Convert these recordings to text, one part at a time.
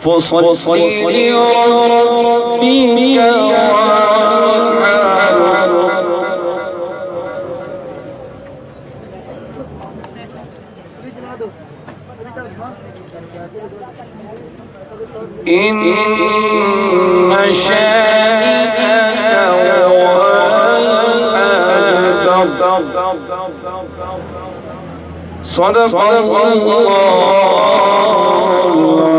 فصل لربك وانحر إن شانئك هو الأبتر. صدق الله العظيم.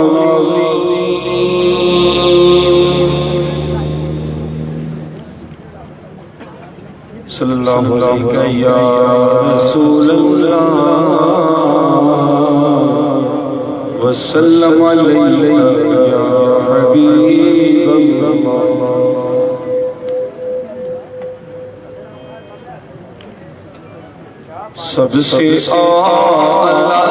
صلی اللہ علیہ یا رسول اللہ وسلم علیہ یا حبیب اللہ. سب سے اعلیٰ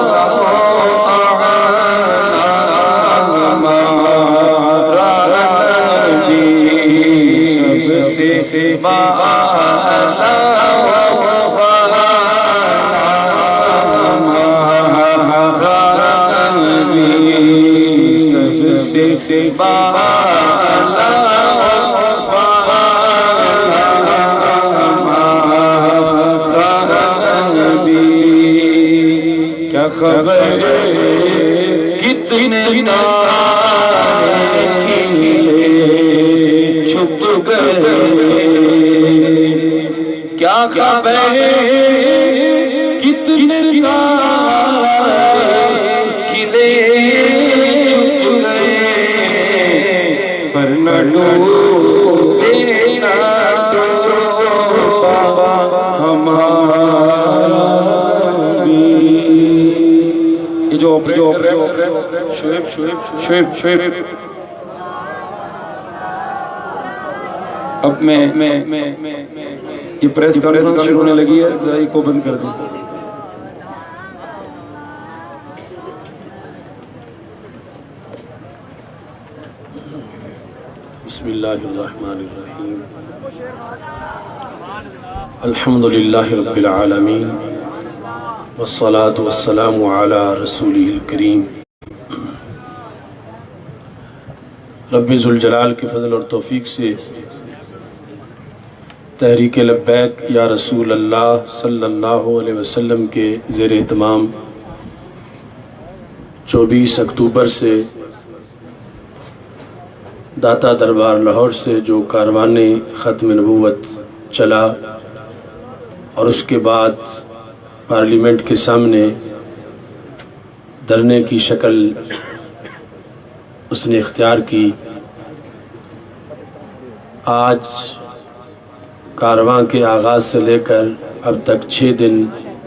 ہمارا نبی، سب سے بالا ہمارا نبی، سب سے بالا خبر کتنے تارے چھپ گئے، کیا خبر کتنے قلعے چھپ گئے، پر نہ ڈوبے نہ ڈوبا ہمارا. شعیب اب میں یہ پریس کانفرنس شروع ہونے لگی ہے، ذرا کو بند کر دیں. بسم اللہ الرحمن الرحیم. الحمدللہ رب العالمین والصلاة والسلام علی رسولہ الکریم. رب ذوالجلال کے فضل اور توفیق سے تحریک لبیک یا رسول اللہ صلی اللہ علیہ وسلم کے زیر اہتمام 24 اکتوبر سے داتا دربار لاہور سے جو کاروان ختم نبوت چلا اور اس کے بعد پارلیمنٹ کے سامنے دھرنے کی شکل اس نے اختیار کی، آج کارواں کے آغاز سے لے کر اب تک 6 دن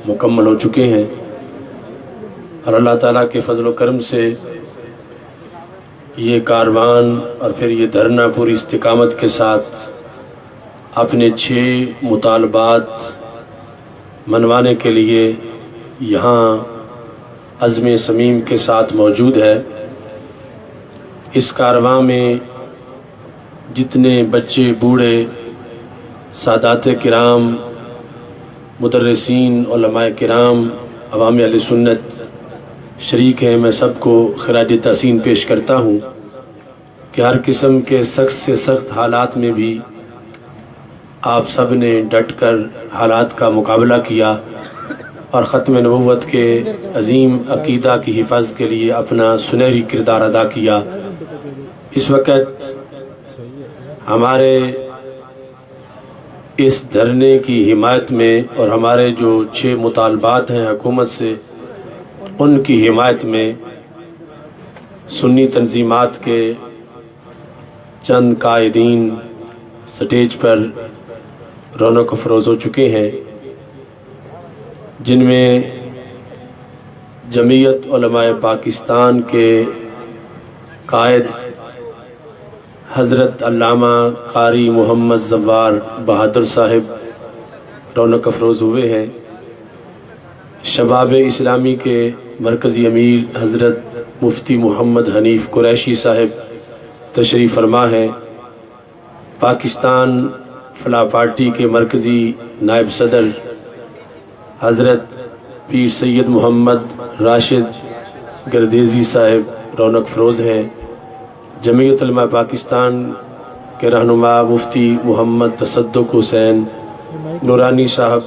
مکمل ہو چکے ہیں، اور اللہ تعالیٰ کے فضل و کرم سے یہ کاروان اور پھر یہ دھرنا پوری استقامت کے ساتھ اپنے 6 مطالبات منوانے کے لیے یہاں عزم صمیم کے ساتھ موجود ہے. اس کارواں میں جتنے بچے، بوڑھے، سادات کرام، مدرسین، علماء کرام، عوام اہل سنت شریک ہیں، میں سب کو خراج تحسین پیش کرتا ہوں کہ ہر قسم کے سخت سے سخت حالات میں بھی آپ سب نے ڈٹ کر حالات کا مقابلہ کیا اور ختم نبوت کے عظیم عقیدہ کی حفاظت کے لیے اپنا سنہری کردار ادا کیا. اس وقت ہمارے اس دھرنے کی حمایت میں اور ہمارے جو 6 مطالبات ہیں حکومت سے، ان کی حمایت میں سنی تنظیمات کے چند قائدین سٹیج پر رونق افروز ہو چکے ہیں، جن میں جمعیت علماء پاکستان کے قائد حضرت علامہ قاری محمد زوار بہادر صاحب رونق افروز ہوئے ہیں. شباب اسلامی کے مرکزی امیر حضرت مفتی محمد حنیف قریشی صاحب تشریف فرما ہیں. پاکستان فلاح پارٹی کے مرکزی نائب صدر حضرت پیر سید محمد راشد گردیزی صاحب رونق فروز ہیں، جمعیت علماء پاکستان کے رہنما مفتی محمد تصدق حسین نورانی صاحب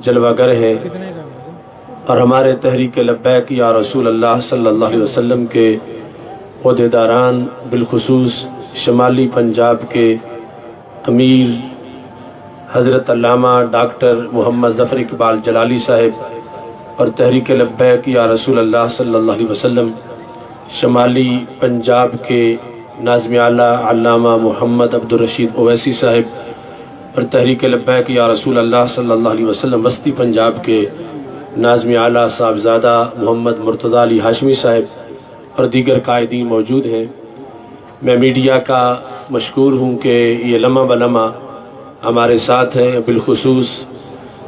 جلوہ گر ہیں، اور ہمارے تحریک لبیک یا رسول اللہ صلی اللہ علیہ وسلم کے عہدیداران، بالخصوص شمالی پنجاب کے امیر حضرت علامہ ڈاکٹر محمد ظفر اقبال جلالی صاحب، اور تحریک لبیک یا رسول اللہ صلی اللہ علیہ وسلم شمالی پنجاب کے ناظم اعلیٰ علامہ محمد عبدالرشید اویسی صاحب، اور تحریک لبیک یا رسول اللہ صلی اللہ علیہ وسلم وسطی پنجاب کے ناظم اعلیٰ صاحبزادہ محمد مرتضیٰ علی ہاشمی صاحب اور دیگر قائدین موجود ہیں۔ میں میڈیا کا مشکور ہوں کہ یہ لمحہ بلمحہ ہمارے ساتھ ہیں، بالخصوص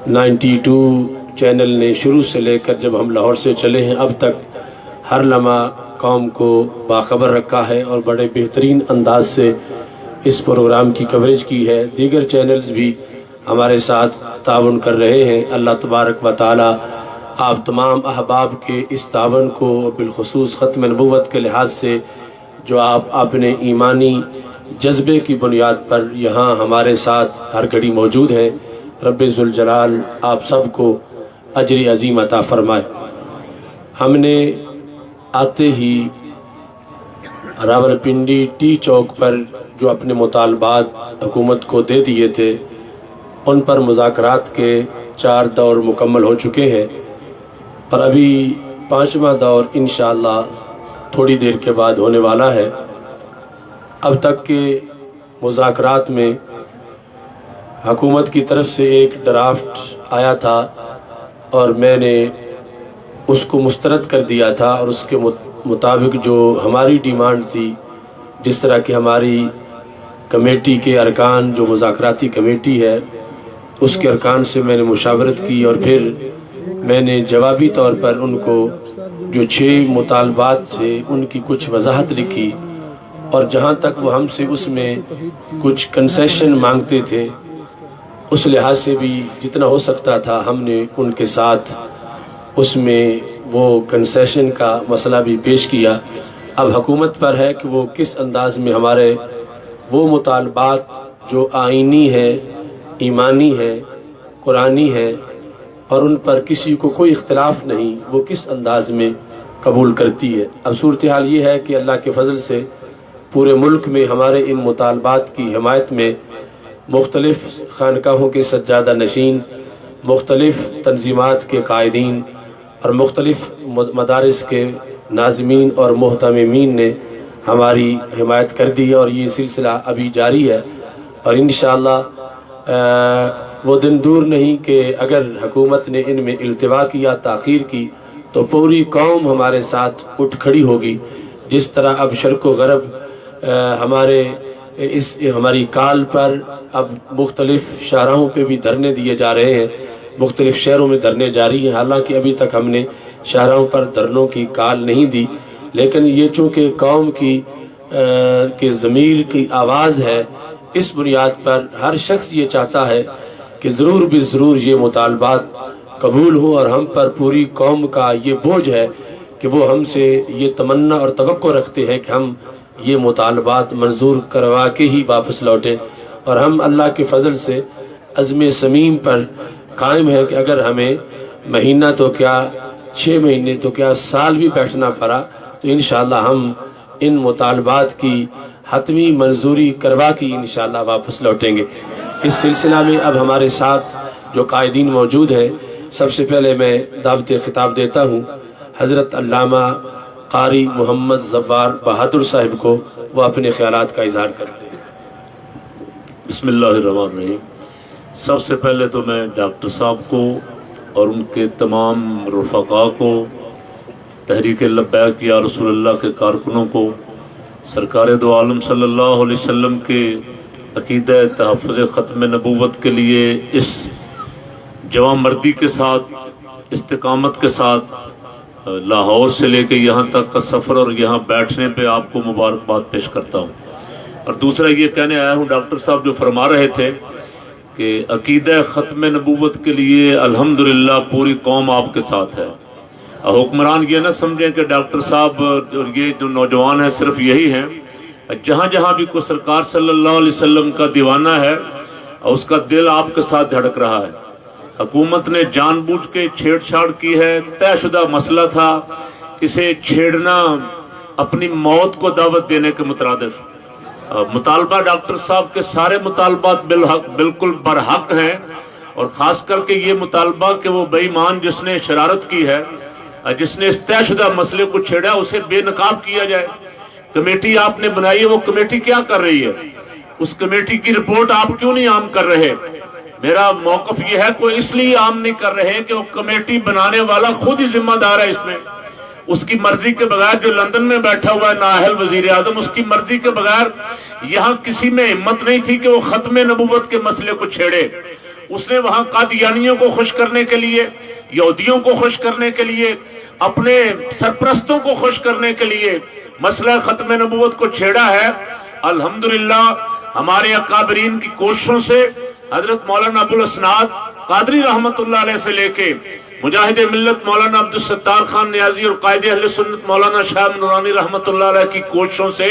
92 چینل نے شروع سے لے کر جب ہم لاہور سے چلے ہیں اب تک ہر لمحہ قوم کو باخبر رکھا ہے اور بڑے بہترین انداز سے اس پروگرام کی کوریج کی ہے۔ دیگر چینلز بھی ہمارے ساتھ تعاون کر رہے ہیں۔ اللہ تبارک و تعالی آپ تمام احباب کے اس تعاون کو، بالخصوص ختم نبوت کے لحاظ سے جو آپ اپنے ایمانی جذبے کی بنیاد پر یہاں ہمارے ساتھ ہر گھڑی موجود ہیں، رب ذوالجلال آپ سب کو اجر عظیم عطا فرمائے۔ ہم نے آتے ہی راولپنڈی ٹی چوک پر جو اپنے مطالبات حکومت کو دے دیے تھے ان پر مذاکرات کے 4 دور مکمل ہو چکے ہیں، اور ابھی 5واں دور انشاءاللہ تھوڑی دیر کے بعد ہونے والا ہے۔ اب تک کے مذاکرات میں حکومت کی طرف سے ایک ڈرافٹ آیا تھا اور میں نے اس کو مسترد کر دیا تھا، اور اس کے مطابق جو ہماری ڈیمانڈ تھی، جس طرح کہ ہماری کمیٹی کے ارکان، جو مذاکراتی کمیٹی ہے اس کے ارکان سے میں نے مشاورت کی، اور پھر میں نے جوابی طور پر ان کو جو 6 مطالبات تھے ان کی کچھ وضاحت لکھی، اور جہاں تک وہ ہم سے اس میں کچھ کنسیشن مانگتے تھے اس لحاظ سے بھی جتنا ہو سکتا تھا ہم نے ان کے ساتھ اس میں وہ کنسیشن کا مسئلہ بھی پیش کیا۔ اب حکومت پر ہے کہ وہ کس انداز میں ہمارے وہ مطالبات جو آئینی ہیں، ایمانی ہیں، قرآنی ہیں، اور ان پر کسی کو کوئی اختلاف نہیں، وہ کس انداز میں قبول کرتی ہے۔ اب صورتحال یہ ہے کہ اللہ کے فضل سے پورے ملک میں ہمارے ان مطالبات کی حمایت میں مختلف خانقاہوں کے سجادہ نشین، مختلف تنظیمات کے قائدین اور مختلف مدارس کے ناظمین اور محتممین نے ہماری حمایت کر دی ہے، اور یہ سلسلہ ابھی جاری ہے، اور انشاءاللہ وہ دن دور نہیں کہ اگر حکومت نے ان میں التوا کیا، تاخیر کی، تو پوری قوم ہمارے ساتھ اٹھ کھڑی ہوگی۔ جس طرح اب شرق و غرب ہماری کال پر اب مختلف شاہراہوں پہ بھی دھرنے دیے جا رہے ہیں، مختلف شہروں میں دھرنے جاری ہیں، حالانکہ ابھی تک ہم نے شاہراہوں پر دھرنوں کی کال نہیں دی، لیکن یہ چونکہ قوم کی ضمیر کی آواز ہے، اس بنیاد پر ہر شخص یہ چاہتا ہے کہ ضرور بھی ضرور یہ مطالبات قبول ہوں، اور ہم پر پوری قوم کا یہ بوجھ ہے کہ وہ ہم سے یہ تمنا اور توقع رکھتے ہیں کہ ہم یہ مطالبات منظور کروا کے ہی واپس لوٹیں، اور ہم اللہ کے فضل سے عزم صمیم پر قائم ہے کہ اگر ہمیں مہینہ تو کیا 6 مہینے تو کیا سال بھی بیٹھنا پڑا تو انشاءاللہ ہم ان مطالبات کی حتمی منظوری کروا کے انشاءاللہ واپس لوٹیں گے۔ اس سلسلہ میں اب ہمارے ساتھ جو قائدین موجود ہیں، سب سے پہلے میں دعوت خطاب دیتا ہوں حضرت علامہ قاری محمد زوار بہادر صاحب کو، وہ اپنے خیالات کا اظہار کرتے ہیں۔ بسم اللہ الرحمن الرحیم۔ سب سے پہلے تو میں ڈاکٹر صاحب کو اور ان کے تمام رفقا کو، تحریک لبیک یا رسول اللہ کے کارکنوں کو، سرکار دو عالم صلی اللہ علیہ وسلم کے عقیدہ تحفظ ختم نبوت کے لیے اس جواں مردی کے ساتھ، استقامت کے ساتھ لاہور سے لے کے یہاں تک کا سفر اور یہاں بیٹھنے پہ آپ کو مبارکباد پیش کرتا ہوں۔ اور دوسرا یہ کہنے آیا ہوں، ڈاکٹر صاحب جو فرما رہے تھے کہ عقیدہ ختم نبوت کے لیے الحمدللہ پوری قوم آپ کے ساتھ ہے، حکمران یہ نہ سمجھیں کہ ڈاکٹر صاحب اور یہ جو نوجوان ہیں صرف یہی ہیں. جہاں جہاں بھی کوئی سرکار صلی اللہ علیہ وسلم کا دیوانہ ہے اس کا دل آپ کے ساتھ دھڑک رہا ہے. حکومت نے جان بوجھ کے چھیڑ چھاڑ کی ہے. طے شدہ مسئلہ تھا. اسے چھیڑنا اپنی موت کو دعوت دینے کے مترادف. مطالبہ ڈاکٹر صاحب کے سارے مطالبات بالکل برحق ہیں، اور خاص کر کے یہ مطالبہ کہ وہ بے ایمان جس نے شرارت کی ہے، جس نے اس طے شدہ مسئلے کو چھیڑا، اسے بے نقاب کیا جائے. کمیٹی آپ نے بنائی ہے، وہ کمیٹی کیا کر رہی ہے؟ اس کمیٹی کی رپورٹ آپ کیوں نہیں عام کر رہے؟ میرا موقف یہ ہے کوئی اس لیے عام نہیں کر رہے کہ وہ کمیٹی بنانے والا خود ہی ذمہ دار ہے اس میں. اس کی مرضی کے بغیر، جو لندن میں بیٹھا ہوا ہے نااہل وزیر اعظم، اس کی مرضی کے بغیر یہاں کسی میں ہمت نہیں تھی کہ وہ ختم نبوت کے مسئلے کو چھیڑے. اس نے وہاں قادیانیوں کو خوش کرنے کے لیے، یہودیوں کو خوش کرنے کے لیے، اپنے سرپرستوں کو خوش کرنے کے لیے مسئلہ ختم نبوت کو چھیڑا ہے. الحمدللہ ہمارے اکابرین کی کوششوں سے، حضرت مولانا ابوالاسناد قادری رحمت اللہ علیہ سے لے کے مجاہد ملت مولانا عبدالستار خان نیازی اور قائد اہل سنت مولانا شاہ نورانی رحمت اللہ علیہ کی کوششوں سے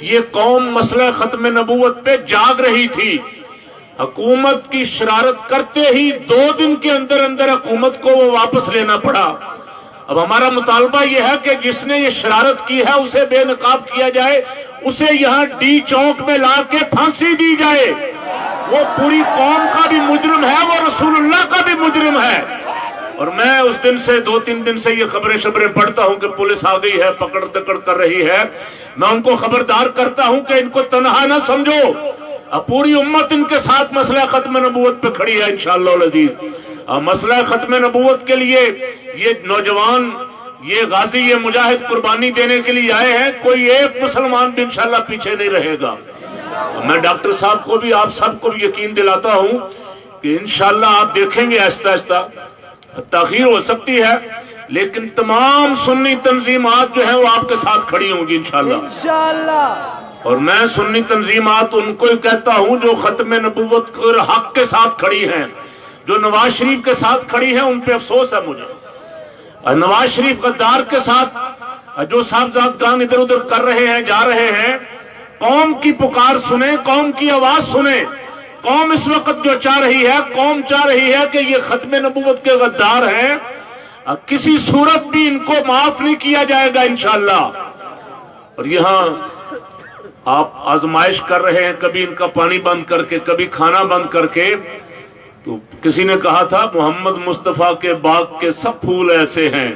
یہ قوم مسئلہ ختم نبوت پہ جاگ رہی تھی. حکومت کی شرارت کرتے ہی 2 دن کے اندر اندر حکومت کو وہ واپس لینا پڑا. اب ہمارا مطالبہ یہ ہے کہ جس نے یہ شرارت کی ہے اسے بے نقاب کیا جائے، اسے یہاں ڈی چوک میں لا کے پھانسی دی جائے. وہ پوری قوم کا بھی مجرم ہے، وہ رسول اللہ کا بھی مجرم ہے. اور میں اس دن سے 2-3 دن سے یہ خبریں پڑھتا ہوں کہ پولیس آ گئی ہے، پکڑ دکڑ کر رہی ہے. میں ان کو خبردار کرتا ہوں کہ ان کو تنہا نہ سمجھو، پوری امت ان کے ساتھ مسئلہ ختم نبوت پہ کھڑی ہے انشاءاللہ العزیز. مسئلہ ختم نبوت کے لیے یہ نوجوان، یہ غازی، یہ مجاہد قربانی دینے کے لیے آئے ہیں. کوئی ایک مسلمان بھی انشاءاللہ پیچھے نہیں رہے گا. میں ڈاکٹر صاحب کو بھی، آپ سب کو بھی یقین دلاتا ہوں کہ انشاءاللہ آپ دیکھیں گے آہستہ آہستہ تاخیر ہو سکتی ہے، لیکن تمام سنی تنظیمات جو ہیں وہ آپ کے ساتھ کھڑی ہوں گی انشاءاللہ. اور میں سنی تنظیمات ان کو ہی کہتا ہوں جو ختم نبوت کے حق کے ساتھ کھڑی ہیں، جو نواز شریف کے ساتھ کھڑی ہیں. ان پہ افسوس ہے مجھے. نواز شریف غدار کے ساتھ جو صاحبزادگان ادھر ادھر کر رہے ہیں، جا رہے ہیں، قوم کی پکار سنیں، قوم کی آواز سنیں. قوم اس وقت جو چاہ رہی ہے، قوم چاہ رہی ہے کہ یہ ختم نبوت کے غدار ہیں، کسی صورت بھی ان کو معاف نہیں کیا جائے گا انشاءاللہ. اور یہاں آپ آزمائش کر رہے ہیں، کبھی ان کا پانی بند کر کے، کبھی کھانا بند کر کے. تو کسی نے کہا تھا محمد مصطفیٰ کے باغ کے سب پھول ایسے ہیں،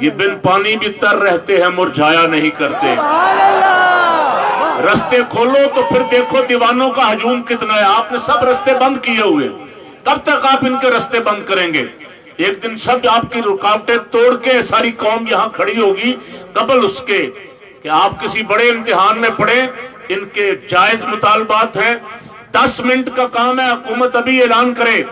یہ بن پانی بھی تر رہتے ہیں، مرجھایا نہیں کرتے. رستے کھولو تو پھر دیکھو دیوانوں کا ہجوم کتنا ہے. آپ نے سب رستے بند کیے ہوئے، کب تک آپ ان کے رستے بند کریں گے؟ ایک دن سب آپ کی رکاوٹیں توڑ کے ساری قوم یہاں کھڑی ہوگی، قبل اس کے کہ آپ کسی بڑے امتحان میں پڑیں. ان کے جائز مطالبات ہیں. 10 منٹ کا کام ہے، حکومت ابھی اعلان کرے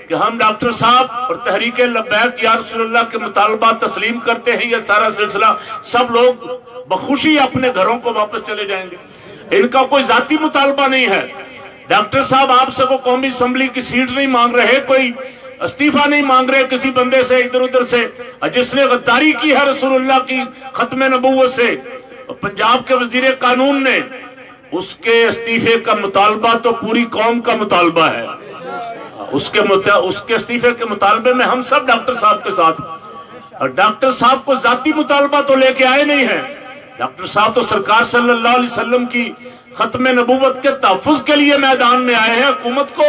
کہ ہم ڈاکٹر صاحب اور تحریک لبیک یا رسول اللہ کے مطالبات تسلیم کرتے ہیں. یہ سارا سلسلہ سب لوگ بخوشی اپنے گھروں کو واپس چلے جائیں گے. ان کا کوئی ذاتی مطالبہ نہیں ہے. ڈاکٹر صاحب آپ سے وہ قومی اسمبلی کی سیٹ نہیں مانگ رہے، کوئی استعفیٰ نہیں مانگ رہے کسی بندے سے ادھر ادھر سے جس نے غداری کی ہے رسول اللہ کی ختم نبوت سے. پنجاب کے وزیر قانون نے، اس کے استعفے کا مطالبہ تو پوری قوم کا مطالبہ ہے. اس کے استعفے کے مطالبے میں ہم سب ڈاکٹر صاحب کے ساتھ. اور ڈاکٹر صاحب کو ذاتی مطالبہ تو لے کے آئے نہیں ہیں. ڈاکٹر صاحب تو سرکار صلی اللہ علیہ وسلم کی ختم نبوت کے تحفظ کے لیے میدان میں آئے ہیں. حکومت کو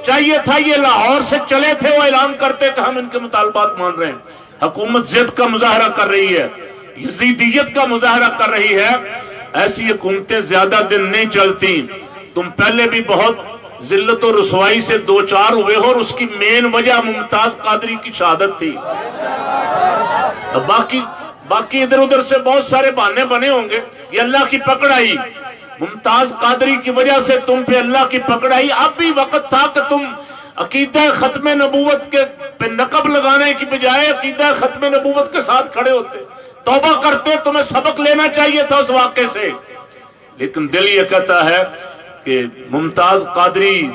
چاہیے تھا یہ لاہور سے چلے تھے، وہ اعلان کرتے کہ ہم ان کے مطالبات مان رہے ہیں. حکومت ضد کا مظاہرہ کر رہی ہے، یزیدیت کا مظاہرہ کر رہی ہے. ایسی حکومتیں زیادہ دن نہیں چلتی. تم پہلے بھی بہت ذلت و رسوائی سے 2-4 ہوئے ہو، اور اس کی مین وجہ ممتاز قادری کی شہادت تھی. باقی ادھر ادھر سے بہت سارے بہانے بنے ہوں گے. یہ اللہ کی پکڑ آئی، ممتاز قادری کی وجہ سے تم پہ اللہ کی پکڑ آئی. اب بھی وقت تھا کہ تم عقیدہ ختم نبوت کے پہ نقب لگانے کی بجائے عقیدہ ختم نبوت کے ساتھ کھڑے ہوتے، توبہ کرتے. تمہیں سبق لینا چاہیے تھا اس واقعے سے. لیکن دل یہ کہتا ہے کہ ممتاز قادری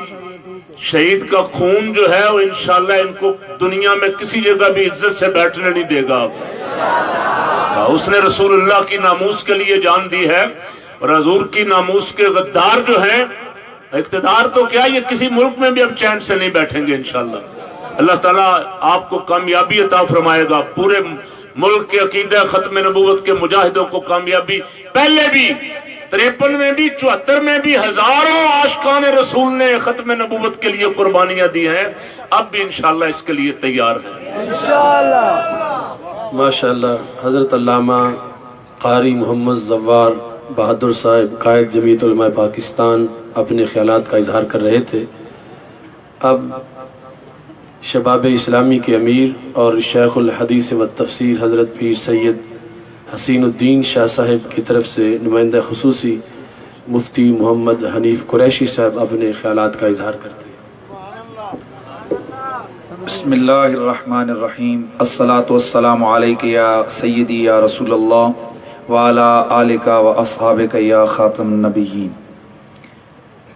شہید کا خون جو ہے وہ انشاءاللہ ان کو دنیا میں کسی جگہ بھی عزت سے بیٹھنے نہیں دے گا. اس نے رسول اللہ کی ناموس کے لیے جان دی ہے، اور حضور کی ناموس کے غدار جو ہیں، اقتدار تو کیا یہ کسی ملک میں بھی اب چین سے نہیں بیٹھیں گے انشاءاللہ. اللہ تعالیٰ آپ کو کامیابی عطا فرمائے گا. پورے ملک کے عقیدہ ختم نبوت کے مجاہدوں کو کامیابی. پہلے بھی 53 میں بھی 74 میں بھی ہزاروں عاشقان رسول نے ختم نبوت کے لیے قربانیاں دی ہیں، اب بھی انشاءاللہ اس کے لیے تیار ہیں ماشاءاللہ. حضرت علامہ قاری محمد زوار بہادر صاحب قائد جمعیت علماء پاکستان اپنے خیالات کا اظہار کر رہے تھے. اب شباب اسلامی کے امیر اور شیخ الحدیث و تفسیر حضرت پیر سید حسین الدین شاہ صاحب کی طرف سے نمائندہ خصوصی مفتی محمد حنیف قریشی صاحب اپنے خیالات کا اظہار کرتے ہیں. بسم اللہ الرحمن الرحیم. الصلاۃ والسلام علیک یا سیدی یا رسول اللہ وعلی آلک و اصحابک یا خاتم النبیین.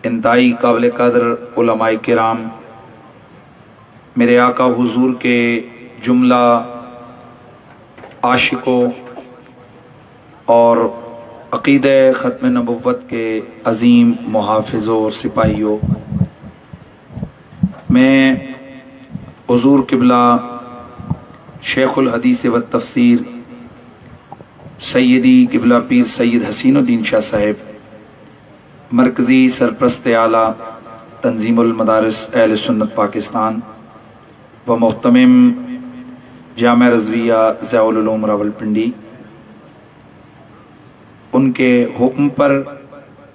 انتہائی قابل قدر علماء کرام، میرے آقا حضور کے جملہ عاشقوں اور عقیدہ ختم نبوت کے عظیم محافظوں اور سپاہیوں، میں حضور قبلہ شیخ الحدیث و تفسیر سیدی قبلہ پیر سید حسین الدین شاہ صاحب، مرکزی سرپرست اعلیٰ تنظیم المدارس اہل سنت پاکستان و محتمم جامعہ رضویہ ضیاء العلوم راولپنڈی، ان کے حکم پر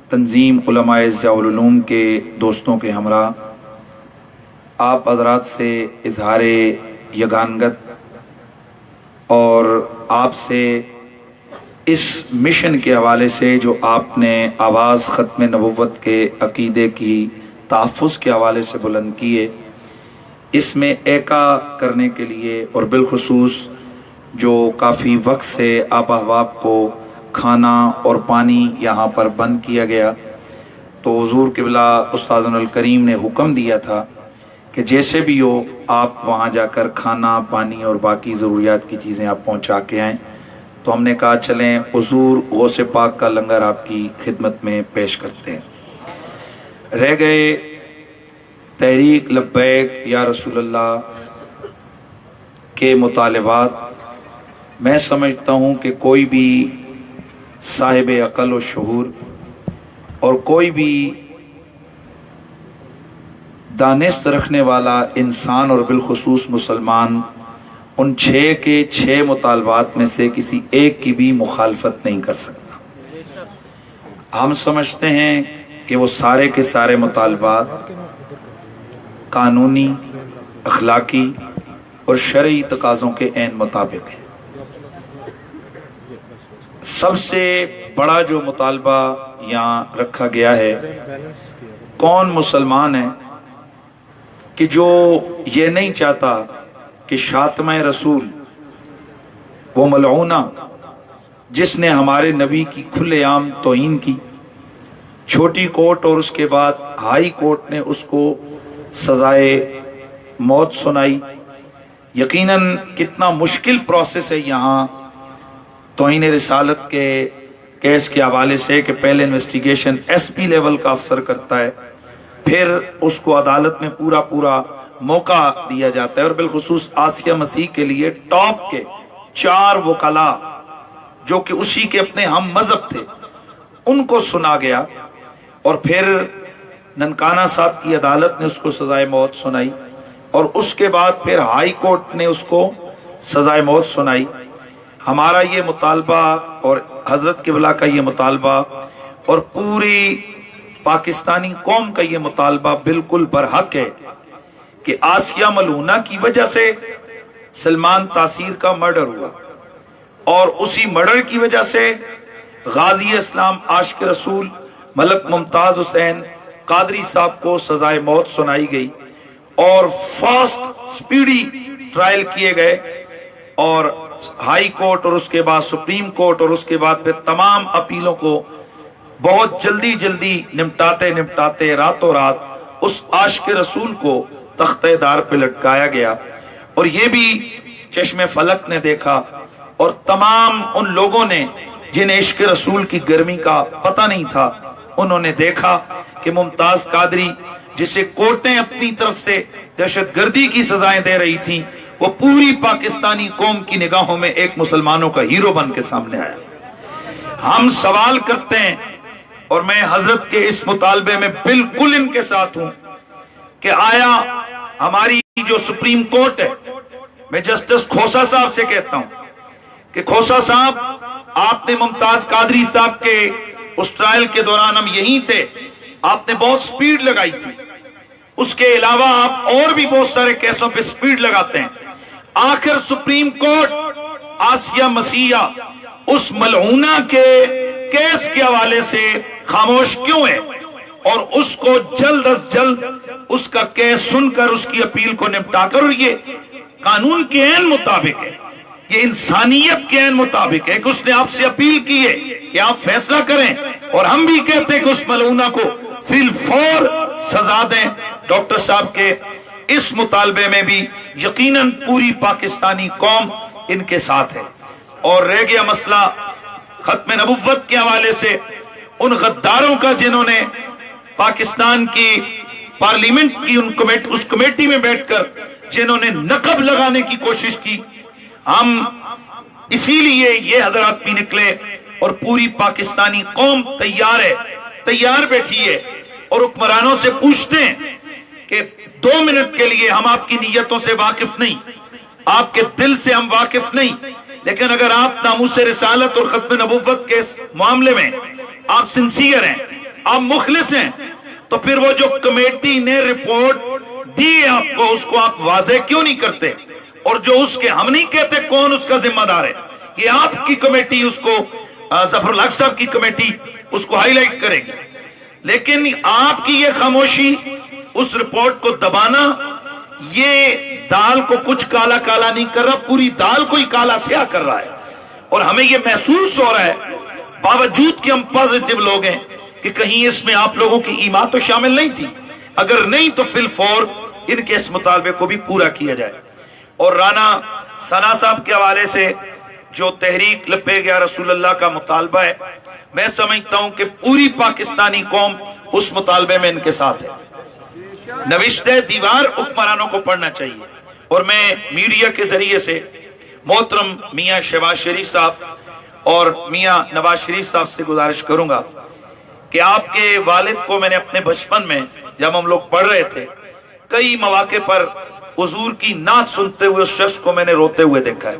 تنظیم علماء ضیاء العلوم کے دوستوں کے ہمراہ آپ حضرات سے اظہار یگانگت اور آپ سے اس مشن کے حوالے سے جو آپ نے آواز ختم نبوت کے عقیدے کی تحفظ کے حوالے سے بلند کیے، اس میں ایکا کرنے کے لیے اور بالخصوص جو کافی وقت سے آب و احباب کو کھانا اور پانی یہاں پر بند کیا گیا، تو حضور قبلہ استاذ الکریم نے حکم دیا تھا کہ جیسے بھی ہو آپ وہاں جا کر کھانا پانی اور باقی ضروریات کی چیزیں آپ پہنچا کے آئیں. تو ہم نے کہا چلیں حضور غوث پاک کا لنگر آپ کی خدمت میں پیش کرتے ہیں. رہ گئے تحریک لبیک یا رسول اللہ کے مطالبات. میں سمجھتا ہوں کہ کوئی بھی صاحب عقل و شعور اور کوئی بھی دانست رکھنے والا انسان اور بالخصوص مسلمان ان 6 کے 6 مطالبات میں سے کسی ایک کی بھی مخالفت نہیں کر سکتا. ہم سمجھتے ہیں کہ وہ سارے کے سارے مطالبات قانونی، اخلاقی اور شرعی تقاضوں کے عین مطابق ہیں. سب سے بڑا جو مطالبہ یہاں رکھا گیا ہے، کون مسلمان ہے کہ جو یہ نہیں چاہتا کہ شاتمہ رسول وہ ملعونہ جس نے ہمارے نبی کی کھلے عام توہین کی، چھوٹی کورٹ اور اس کے بعد ہائی کورٹ نے اس کو سزائے موت سنائی. یقیناً کتنا مشکل پروسیس ہے یہاں توہین رسالت کے کیس کے حوالے سے کہ پہلے انویسٹیگیشن ایس پی لیول کا افسر کرتا ہے، پھر اس کو عدالت میں پورا موقع دیا جاتا ہے، اور بالخصوص آسیہ مسیح کے لیے ٹاپ کے 4 وکلاء جو کہ اسی کے اپنے ہم مذہب تھے ان کو سنا گیا، اور پھر ننکانہ صاحب کی عدالت نے اس کو سزائے موت سنائی، اور اس کے بعد پھر ہائی کورٹ نے اس کو سزائے موت سنائی. ہمارا یہ مطالبہ اور حضرت قبلہ کا یہ مطالبہ اور پوری پاکستانی قوم کا یہ مطالبہ بالکل برحق ہے کہ آسیہ ملعونہ کی وجہ سے سلمان تاثیر کا مرڈر ہوا، اور اسی مرڈر کی وجہ سے غازی اسلام عاشق رسول ملک ممتاز حسین قادری صاحب کو سزائے موت سنائی گئی، اور فاسٹ سپیڈی ٹرائل کیے گئے، اور ہائی کورٹ اور اس کے بعد سپریم کورٹ اور اس کے بعد پھر تمام اپیلوں کو بہت جلدی نمٹاتے راتوں رات اس عاشق رسول کو تختہ دار پہ لٹکایا گیا، اور یہ بھی چشم فلک نے دیکھا، اور تمام ان لوگوں نے جنہیں عشق رسول کی گرمی کا پتہ نہیں تھا، انہوں نے دیکھا کہ ممتاز قادری جسے کورٹیں اپنی طرف سے دہشت گردی کی سزائیں دے رہی تھیں، وہ پوری پاکستانی قوم کی نگاہوں میں ایک مسلمانوں کا ہیرو بن کے سامنے آیا۔ ہم سوال کرتے ہیں، اور میں حضرت کے اس مطالبے میں بالکل ان کے ساتھ ہوں، کہ آیا ہماری جو سپریم کورٹ ہے، میں جسٹس کھوسا صاحب سے کہتا ہوں کہ کھوسا صاحب، آپ نے ممتاز قادری صاحب کے اس ٹرائل کے دوران، ہم یہیں تھے، آپ نے بہت سپیڈ لگائی تھی، اس کے علاوہ آپ اور بھی بہت سارے کیسوں پہ سپیڈ لگاتے ہیں، آخر سپریم کورٹ آسیہ مسیحہ اس ملعونہ کے کیس کے حوالے سے خاموش کیوں ہے، اور اس کو جلد از جلد اس کا کیس سن کر اس کی اپیل کو نمٹا کر، اور یہ قانون کے عین مطابق ہے، یہ انسانیت کے عین مطابق ہے کہ اس نے آپ سے اپیل کی ہے کہ آپ فیصلہ کریں، اور ہم بھی کہتے ہیں کہ اس ملعونہ کو فی الفور سزا دیں۔ ڈاکٹر صاحب کے اس مطالبے میں بھی یقیناً پوری پاکستانی قوم ان کے ساتھ ہے۔ اور رہ گیا مسئلہ ختم نبوت کے حوالے سے، ان غداروں کا جنہوں نے پاکستان کی پارلیمنٹ کی اس کمیٹی میں بیٹھ کر جنہوں نے نقب لگانے کی کوشش کی، ہم اسی لیے یہ حضرات بھی نکلے، اور پوری پاکستانی قوم تیار ہے، تیار بیٹھی ہے، اور حکمرانوں سے پوچھتے ہیں کہ 2 منٹ کے لیے ہم آپ کی نیتوں سے واقف نہیں، آپ کے دل سے ہم واقف نہیں، لیکن اگر آپ ناموس رسالت اور ختم نبوت کے اس معاملے میں آپ سنسیئر ہیں، آپ مخلص ہیں، تو پھر وہ جو کمیٹی نے رپورٹ دی ہے آپ کو، اس کو آپ واضح کیوں نہیں کرتے؟ اور جو اس کے، ہم نہیں کہتے کون اس کا ذمہ دار ہے، یہ آپ کی کمیٹی اس کو، ظفر الحق صاحب کی کمیٹی اس کو ہائی لائٹ کرے گی، لیکن آپ کی یہ خاموشی، اس رپورٹ کو دبانا، یہ دال کو کچھ کالا کالا نہیں کر رہا، پوری دال کو ہی کالا سیاہ کر رہا ہے، اور ہمیں یہ محسوس ہو رہا ہے، باوجود کہ ہم پازیٹیو لوگ ہیں، کہ کہیں اس میں آپ لوگوں کی ایمان تو شامل نہیں تھی، اگر نہیں تو فی الفور ان کے اس مطالبے کو بھی پورا کیا جائے۔ اور رانا ثنا صاحب کے حوالے سے جو تحریک لبیک یا رسول اللہ کا مطالبہ ہے، میں سمجھتا ہوں کہ پوری پاکستانی قوم اس مطالبے میں ان کے ساتھ ہے۔ نوشتہ دیوار حکمرانوں کو پڑھنا چاہیے، اور میں میڈیا کے ذریعے سے محترم میاں شہباز شریف صاحب اور میاں نواز شریف صاحب سے گزارش کروں گا کہ آپ کے والد کو میں نے اپنے بچپن میں جب ہم لوگ پڑھ رہے تھے، کئی مواقع پر حضور کی نعت سنتے ہوئے اس شخص کو میں نے روتے ہوئے دیکھا ہے،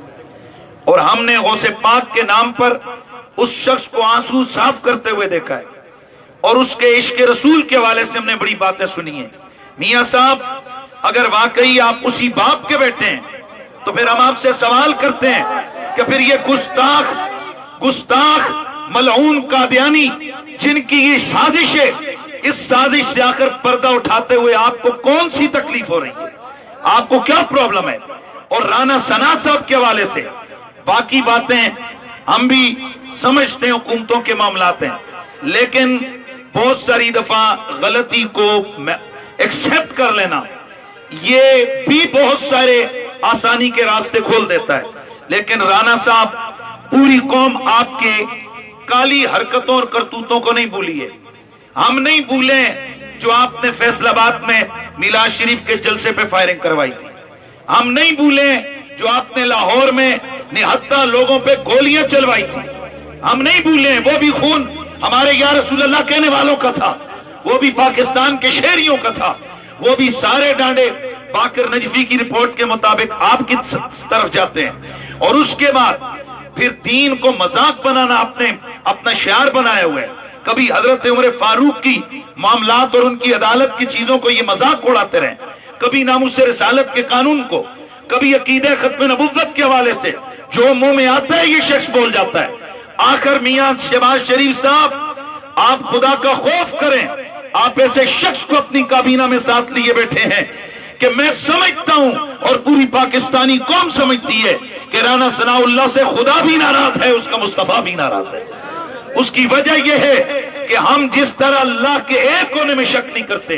اور ہم نے غوث پاک کے نام پر اس شخص کو آنسو صاف کرتے ہوئے دیکھا ہے، اور اس کے عشق رسول کے حوالے سے ہم نے بڑی باتیں سنی ہیں۔ میاں صاحب، اگر واقعی آپ اسی باپ کے بیٹے ہیں تو پھر ہم آپ سے سوال کرتے ہیں کہ پھر یہ گستاخ ملعون قادیانی جن کی یہ سازش ہے، اس سازش سے آ کر پردہ اٹھاتے ہوئے آپ کو کون سی تکلیف ہو رہی ہے، آپ کو کیا پرابلم ہے؟ اور رانا ثنا صاحب کے حوالے سے باقی باتیں ہم بھی سمجھتے ہیں، حکومتوں کے معاملات ہیں، لیکن بہت ساری دفعہ غلطی کو ایکسپٹ کر لینا یہ بھی بہت سارے آسانی کے راستے کھول دیتا ہے۔ لیکن رانا صاحب، پوری قوم آپ کے کالی حرکتوں اور کرتوتوں کو نہیں بھولی ہے، ہم نہیں بھولے جو آپ نے فیصل آباد میں میلاد شریف کے جلسے پہ فائرنگ کروائی تھی، ہم نہیں بھولے جو آپ نے لاہور میں نہتہ لوگوں پہ گولیاں چلوائی تھی، ہم نہیں بھولے، وہ بھی خون ہمارے یا رسول اللہ کہنے والوں کا تھا، وہ بھی پاکستان کے شہریوں کا تھا، وہ بھی سارے ڈانڈے باقر نجفی کی رپورٹ کے مطابق آپ کی طرف جاتے ہیں۔ اور اس کے بعد پھر دین کو مذاق بنانا آپ نے اپنا شعار بنایا ہوا ہے، کبھی حضرت عمر فاروق کی معاملات اور ان کی عدالت کی چیزوں کو یہ مذاق اڑاتے رہے، کبھی ناموس رسالت کے قانون کو، کبھی عقیدہ ختم نبوت کے حوالے سے جو منہ میں آتا ہے یہ شخص بول جاتا ہے۔ آخر میاں شہباز شریف صاحب، آپ خدا کا خوف کریں، آپ ایسے شخص کو اپنی کابینہ میں ساتھ لیے بیٹھے ہیں کہ میں سمجھتا ہوں اور پوری پاکستانی قوم سمجھتی ہے کہ رانا ثناء اللہ سے خدا بھی ناراض ہے، اس کا مصطفیٰ بھی ناراض ہے۔ اس کی وجہ یہ ہے کہ ہم جس طرح اللہ کے ایک ہونے میں شک نہیں کرتے،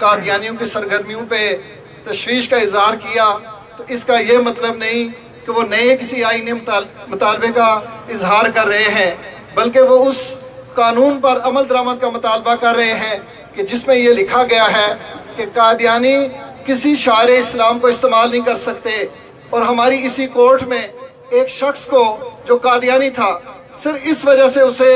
قادیانیوں کی سرگرمیوں پہ تشویش کا اظہار کیا تو اس کا یہ مطلب نہیں کہ وہ نئے کسی آئینی مطالبے کا اظہار کر رہے ہیں، بلکہ وہ اس قانون پر عمل درآمد کا مطالبہ کر رہے ہیں کہ جس میں یہ لکھا گیا ہے کہ قادیانی کسی شعار اسلام کو استعمال نہیں کر سکتے، اور ہماری اسی کورٹ میں ایک شخص کو جو قادیانی تھا صرف اس وجہ سے اسے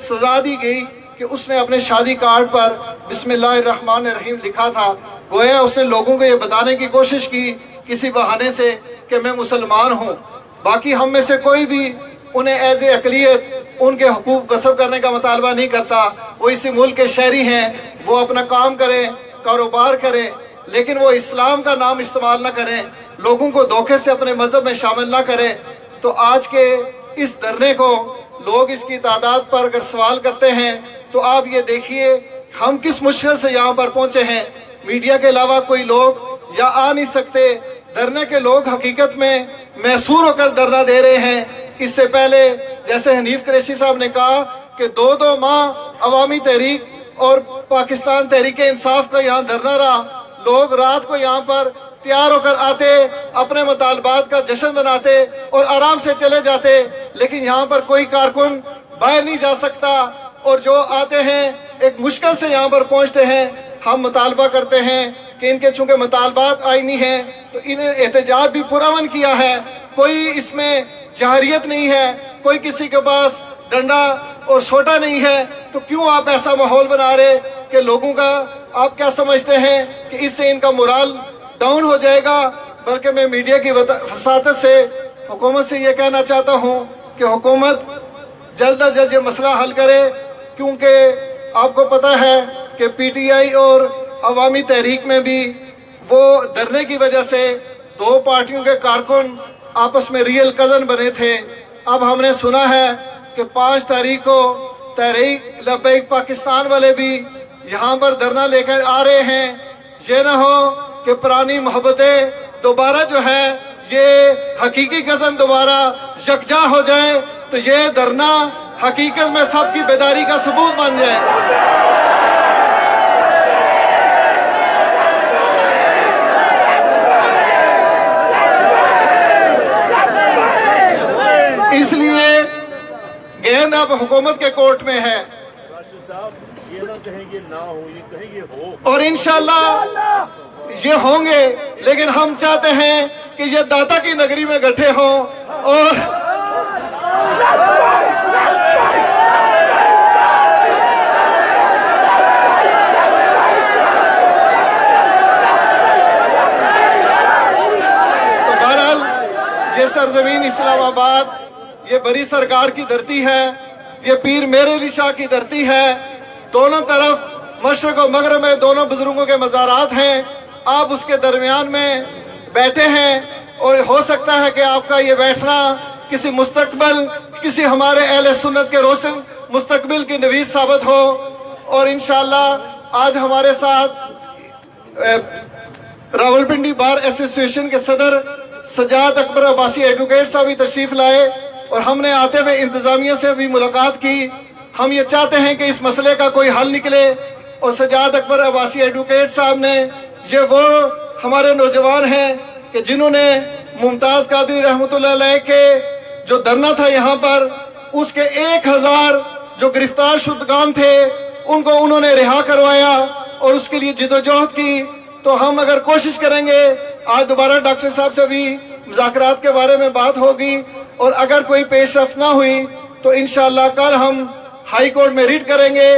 سزا دی گئی کہ اس نے اپنے شادی کارڈ پر بسم اللہ الرحمن الرحیم لکھا تھا، گویا اس نے لوگوں کو یہ بتانے کی کوشش کی کسی بہانے سے کہ میں مسلمان ہوں۔ باقی ہم میں سے کوئی بھی انہیں ایز اے اقلیت ان کے حقوق غصب کرنے کا مطالبہ نہیں کرتا، وہ اسی ملک کے شہری ہیں، وہ اپنا کام کریں، کاروبار کریں، لیکن وہ اسلام کا نام استعمال نہ کریں، لوگوں کو دھوکے سے اپنے مذہب میں شامل نہ کریں۔ تو آج کے اس دھرنے کو لوگ اس کی تعداد پر اگر سوال کرتے ہیں تو آپ یہ دیکھیے ہم کس مشکل سے یہاں پر پہنچے ہیں، میڈیا کے علاوہ کوئی لوگ یا آ نہیں سکتے، دھرنے کے لوگ حقیقت میں محصور ہو کر دھرنا دے رہے ہیں۔ اس سے پہلے جیسے حنیف قریشی صاحب نے کہا کہ 2 ماہ عوامی تحریک اور پاکستان تحریک انصاف کا یہاں دھرنا رہا، لوگ رات کو یہاں پر تیار ہو کر آتے، اپنے مطالبات کا جشن مناتے اور آرام سے چلے جاتے، لیکن یہاں پر کوئی کارکن باہر نہیں جا سکتا، اور جو آتے ہیں ایک مشکل سے یہاں پر پہنچتے ہیں۔ ہم مطالبہ کرتے ہیں کہ ان کے چونکہ مطالبات آئینی ہیں تو انہیں احتجاج بھی پرامن کیا ہے، کوئی اس میں جہریت نہیں ہے، کوئی کسی کے پاس ڈنڈا اور سوٹا نہیں ہے، تو کیوں آپ ایسا ماحول بنا رہے کہ لوگوں کا آپ کیا سمجھتے ہیں کہ اس سے ان کا مورال ڈاؤن ہو جائے گا؟ بلکہ میں میڈیا کی فساطت سے حکومت سے یہ کہنا چاہتا ہوں کہ حکومت جلد از جلد یہ مسئلہ حل کرے، کیونکہ آپ کو پتہ ہے کہ پی ٹی آئی اور عوامی تحریک میں بھی وہ دھرنے کی وجہ سے 2 پارٹیوں کے کارکن آپس میں ریئل کزن بنے تھے۔ اب ہم نے سنا ہے کہ 5 تاریخ کو تحریک لبیک پاکستان والے بھی یہاں پر دھرنا لے کر آ رہے ہیں۔ یہ نہ ہو کہ پرانی محبتیں دوبارہ جو ہے یہ حقیقی کزن دوبارہ یکجا ہو جائیں، تو یہ دھرنا حقیقت میں سب کی بیداری کا ثبوت بن جائے۔ اس لیے گیند اب حکومت کے کورٹ میں ہے، اور انشاءاللہ یہ ہوں گے، لیکن ہم چاہتے ہیں کہ یہ داتا کی نگری میں گٹھے ہوں، اور تو بہرحال یہ سرزمین اسلام آباد یہ بڑی سرکار کی دھرتی ہے، یہ پیر میر علی شاہ کی دھرتی ہے، دونوں طرف مشرق و مغرب میں دونوں بزرگوں کے مزارات ہیں، آپ اس کے درمیان میں بیٹھے ہیں، اور ہو سکتا ہے کہ آپ کا یہ بیٹھنا کسی مستقبل، کسی ہمارے اہل سنت کے روشن مستقبل کی نوید ثابت ہو۔ اور انشاءاللہ آج ہمارے ساتھ راولپنڈی بار ایسوسیشن کے صدر سجاد اکبر عباسی ایڈوکیٹ صاحب بھی تشریف لائے، اور ہم نے آتے ہوئے انتظامیہ سے بھی ملاقات کی۔ ہم یہ چاہتے ہیں کہ اس مسئلے کا کوئی حل نکلے، اور سجاد اکبر عباسی ایڈوکیٹ صاحب نے، یہ وہ ہمارے نوجوان ہیں کہ جنہوں نے ممتاز قادری رحمۃ اللہ علیہ کے جو دھرنا تھا یہاں پر، اس کے 1000 جو گرفتار شدگان تھے ان کو انہوں نے رہا کروایا، اور اس کے لیے جدوجہد کی۔ تو ہم اگر کوشش کریں گے، آج دوبارہ ڈاکٹر صاحب سے بھی مذاکرات کے بارے میں بات ہوگی، اور اگر کوئی پیش رفت نہ ہوئی تو انشاءاللہ کل ہم ہائی کورٹ میں ریٹ کریں گے۔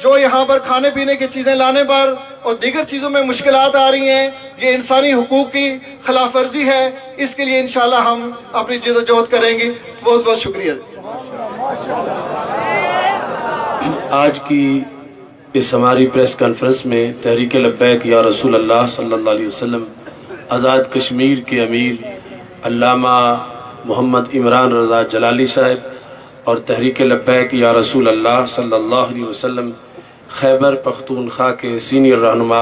جو یہاں پر کھانے پینے کی چیزیں لانے پر اور دیگر چیزوں میں مشکلات آ رہی ہیں، یہ انسانی حقوق کی خلاف ورزی ہے، اس کے لیے انشاءاللہ ہم اپنی جدوجہد کریں گے۔ بہت بہت شکریہ۔ آج کی اس ہماری پریس کانفرنس میں تحریک لبیک یا رسول اللہ صلی اللہ علیہ وسلم آزاد کشمیر کے امیر علامہ محمد عمران رضا جلالی صاحب اور تحریک لبیک یا رسول اللہ صلی اللہ علیہ وسلم خیبر پختونخوا کے سینئر رہنما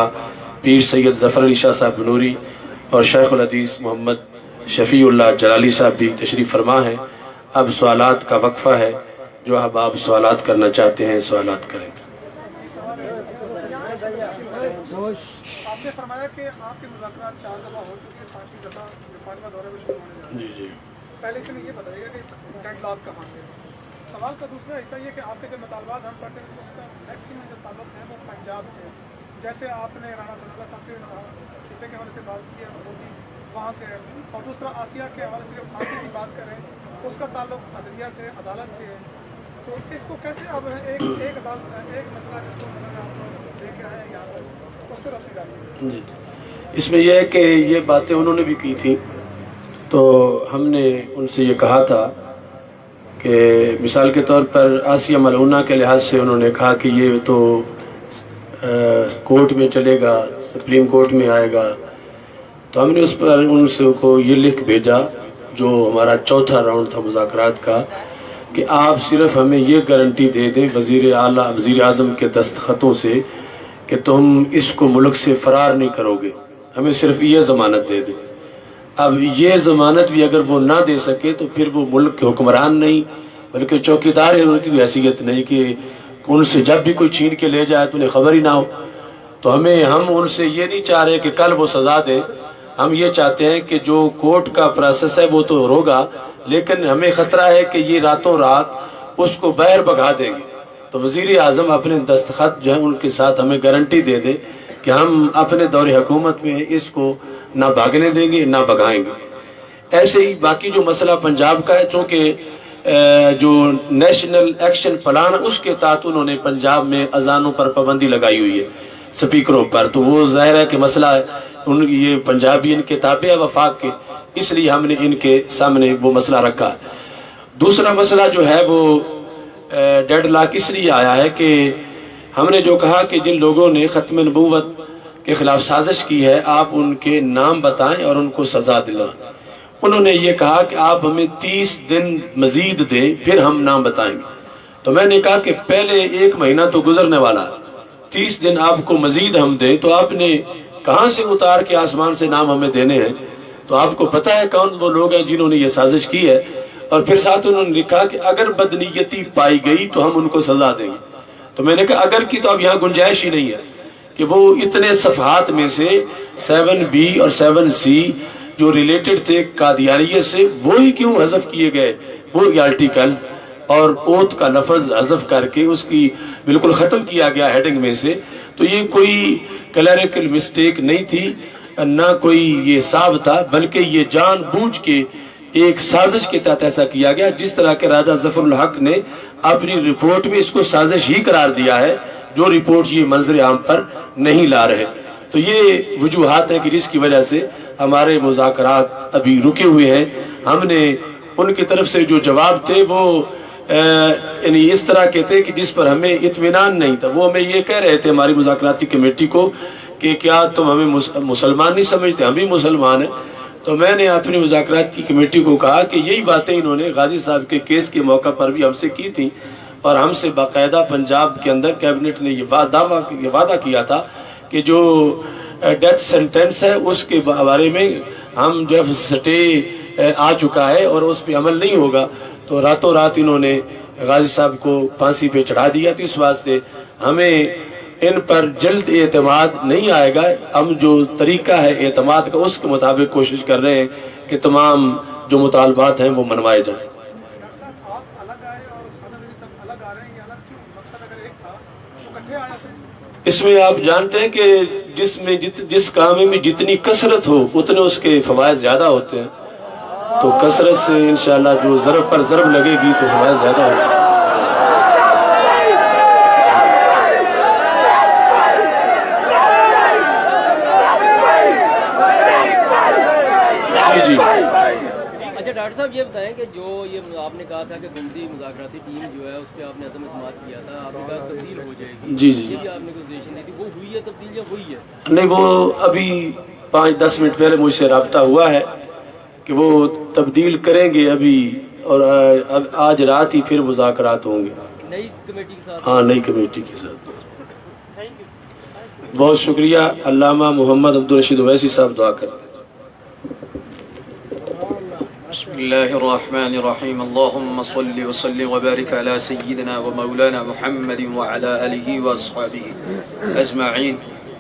پیر سید ظفر علی شاہ صاحب بنوری اور شیخ الحدیث محمد شفیع اللہ جلالی صاحب بھی تشریف فرما ہیں۔ اب سوالات کا وقفہ ہے، جو اب آپ سوالات کرنا چاہتے ہیں سوالات کریں۔ آپ نے فرمایا کہ آپ کے مذاکرات 4 دفعہ ہو چکے ہیں، 5ویں دفعہ پانچواں دورہ میں شروع ہونے جا رہا ہے. جی پہلے سے یہ بتائیے گا کہ ڈیڈ لاک کہاں ہے. سوال کا دوسرا حصہ یہ کہ آپ کے جو مطالبات ہم پڑھتے ہیں اس کا میکسیمم جو تعلق ہے وہ پنجاب سے ہے. جیسے آپ نے رانا ثناء اللہ صاحب سے استعفے کے حوالے سے بات کی ہے وہ بھی وہاں سے ہے، اور دوسرا آسیہ کے حوالے سے جو پھانسی کی بات کریں اس کا تعلق عدلیہ سے، عدالت سے ہے. تو اس کو کیسے اب ایک عدالت ایک مسئلہ جس کو آپ لے کے آئے ہیں یہاں پر اس پہ روشنی ڈالیے. جی. اس میں یہ ہے کہ یہ باتیں انہوں نے بھی کی تھی، تو ہم نے ان سے یہ کہا تھا کہ مثال کے طور پر آسیہ ملعونہ کے لحاظ سے انہوں نے کہا کہ یہ تو کورٹ میں چلے گا، سپریم کورٹ میں آئے گا. تو ہم نے اس پر ان سے کو یہ لکھ بھیجا جو ہمارا چوتھا راؤنڈ تھا مذاکرات کا، کہ آپ صرف ہمیں یہ گارنٹی دے دیں وزیر اعظم کے دستخطوں سے کہ تم اس کو ملک سے فرار نہیں کرو گے، ہمیں صرف یہ ضمانت دے دیں. اب یہ ضمانت بھی اگر وہ نہ دے سکے تو پھر وہ ملک کے حکمران نہیں بلکہ چوکیدار ہے، ان کی بھی حیثیت نہیں کہ ان سے جب بھی کوئی چھین کے لے جائے تو انہیں خبر ہی نہ ہو. تو ہم ان سے یہ نہیں چاہ رہے کہ کل وہ سزا دے، ہم یہ چاہتے ہیں کہ جو کورٹ کا پروسیس ہے وہ تو ہوگا، لیکن ہمیں خطرہ ہے کہ یہ راتوں رات اس کو باہر بھگا دیں گے. تو وزیر اعظم اپنے دستخط جو ہیں ان کے ساتھ ہمیں گارنٹی دے دے کہ ہم اپنے دور حکومت میں اس کو نہ بھاگنے دیں گے نہ بھگائیں گے. ایسے ہی باقی جو مسئلہ پنجاب کا ہے، چونکہ جو نیشنل ایکشن پلان اس کے تحت انہوں نے پنجاب میں اذانوں پر پابندی لگائی ہوئی ہے، سپیکروں پر، تو وہ ظاہر ہے کہ مسئلہ یہ پنجابی ان کے تابع ہے وفاق کے، اس لیے ہم نے ان کے سامنے وہ مسئلہ رکھا. دوسرا مسئلہ جو ہے وہ ڈیڈ لاک اس لیے آیا ہے کہ ہم نے جو کہا کہ جن لوگوں نے ختم نبوت کے خلاف سازش کی ہے آپ ان کے نام بتائیں اور ان کو سزا دلائیں. انہوں نے یہ کہا کہ آپ ہمیں 30 دن مزید دیں پھر ہم نام بتائیں گے. تو میں نے کہا کہ پہلے 1 مہینہ تو گزرنے والا ہے، 30 دن آپ کو مزید ہم دیں تو آپ نے کہاں سے اتار کے آسمان سے نام ہمیں دینے ہیں؟ تو آپ کو پتہ ہے کون وہ لوگ ہیں جنہوں نے یہ سازش کی ہے. اور پھر ساتھ انہوں نے لکھا کہ اگر بدنیتی پائی گئی تو ہم ان کو سزا دیں گے. تو میں نے کہا اگر کی تو اب یہاں گنجائش ہی نہیں ہے کہ وہ اتنے صفحات میں سے 7B اور 7C جو ریلیٹڈ تھے قادیانیت سے وہی کیوں حذف کیے گئے، وہ آرٹیکلز اور اوت کا لفظ حذف کر کے اس کی بالکل ختم کیا گیا ہیڈنگ میں سے. تو یہ کوئی کلیریکل مسٹیک نہیں تھی، نہ کوئی یہ صاف تھا، بلکہ یہ جان بوجھ کے ایک سازش کے تحت ایسا کیا گیا، جس طرح کہ راجہ ظفر الحق نے اپنی رپورٹ میں اس کو سازش ہی قرار دیا ہے، جو رپورٹ یہ منظر عام پر نہیں لا رہے. تو یہ وجوہات ہیں کہ جس کی وجہ سے ہمارے مذاکرات ابھی رکے ہوئے ہیں. ہم نے ان کی طرف سے جو جواب تھے وہ یعنی اس طرح کے تھے کہ جس پر ہمیں اطمینان نہیں تھا. وہ ہمیں یہ کہہ رہے تھے ہماری مذاکراتی کمیٹی کو کہ کیا تم ہمیں مسلمان نہیں سمجھتے، ہم بھی مسلمان ہیں. تو میں نے اپنی مذاکراتی کمیٹی کو کہا کہ یہی باتیں انہوں نے غازی صاحب کے کیس کے موقع پر بھی ہم سے کی تھیں، اور ہم سے باقاعدہ پنجاب کے اندر کیبنٹ نے یہ وعدہ کیا تھا کہ جو ڈیتھ سینٹنس ہے اس کے بارے میں ہم جو سٹے آ چکا ہے اور اس پہ عمل نہیں ہوگا. تو راتوں رات انہوں نے غازی صاحب کو پھانسی پہ چڑھا دیا. تو اس واسطے ہمیں ان پر جلد اعتماد نہیں آئے گا. ہم جو طریقہ ہے اعتماد کا اس کے مطابق کوشش کر رہے ہیں کہ تمام جو مطالبات ہیں وہ منوائے جائیں. اس میں آپ جانتے ہیں کہ جس کام میں جتنی کثرت ہو اتنے اس کے فوائد زیادہ ہوتے ہیں. تو کثرت سے انشاءاللہ جو ضرب پر ضرب لگے گی تو فوائد زیادہ ہوگا. جی اچھا ڈاکٹر صاحب یہ بتائیں کہ جو یہ آپ نے کہا تھا کہ گمتی مذاکراتی ٹیم جو ہے اس پہ آپ نے عدم اعتماد کیا تھا، آپ نے کہا تبدیل ہو جائے گی. جی آپ نے کوئی سجیشن دی تھی، وہ ہوئی ہے تبدیل یا وہی ہے؟ نہیں، وہ ابھی 5-10 منٹ پہلے مجھ سے رابطہ ہوا ہے کہ وہ تبدیل کریں گے ابھی، اور آج رات ہی پھر مذاکرات ہوں گے نئی کمیٹی کے ساتھ. ہاں، نئی کمیٹی کے ساتھ. بہت شکریہ. علامہ محمد عبدالرشید اویسی صاحب دعا کرتے ہیں. بسم الله الرحمن الرحيم اللهم صل وسلم وبارك على سيدنا ومولانا محمد وعلى آله وأصحابه أجمعين.